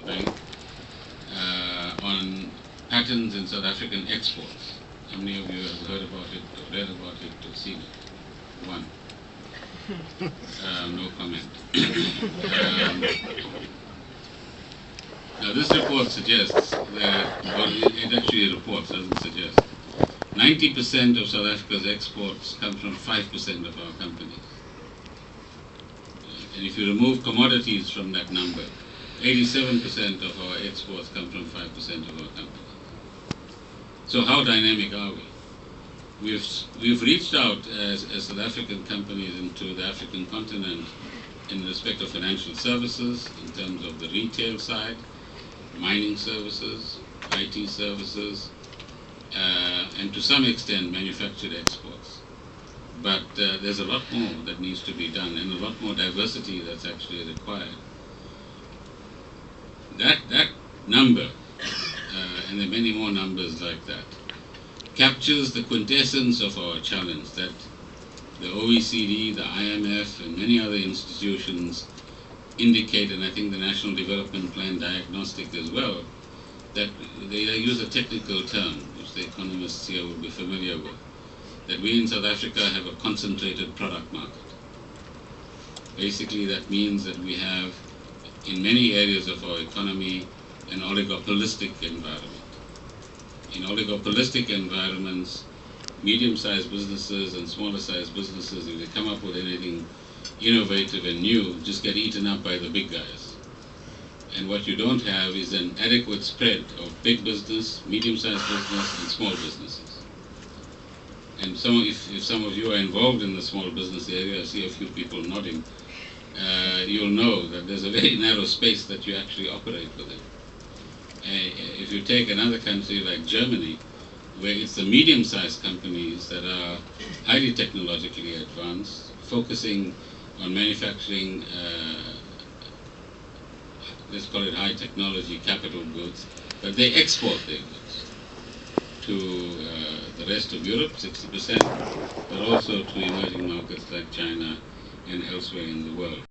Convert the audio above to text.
Bank on patterns in South African exports. How many of you have heard about it, or read about it, or seen it? One. No comment. Now this report suggests that, or it actually reports, doesn't suggest, 90% of South Africa's exports come from 5% of our companies. And if you remove commodities from that number, 87% of our exports come from 5% of our companies. So how dynamic are we? We've reached out as South African companies into the African continent in respect of financial services, in terms of the retail side, mining services, IT services, and to some extent manufactured exports. But there's a lot more that needs to be done, and a lot more diversity that's actually required. That number, and there are many more numbers like that, captures the quintessence of our challenge that the OECD, the IMF, and many other institutions indicate, and I think the National Development Plan diagnostic as well, that they use a technical term, which the economists here will be familiar with, that we in South Africa have a concentrated product market. Basically, that means that we have, in many areas of our economy, an oligopolistic environment. In oligopolistic environments, medium-sized businesses and smaller-sized businesses, if they come up with anything innovative and new, just get eaten up by the big guys. And what you don't have is an adequate spread of big business, medium-sized business, and small businesses. And if some of you are involved in the small business area, I see a few people nodding, you'll know that there's a very narrow space that you actually operate within. If you take another country like Germany, where it's the medium-sized companies that are highly technologically advanced, focusing on manufacturing, let's call it high technology capital goods, but they export their goods to the rest of Europe, 60%, but also to emerging markets like China and elsewhere in the world.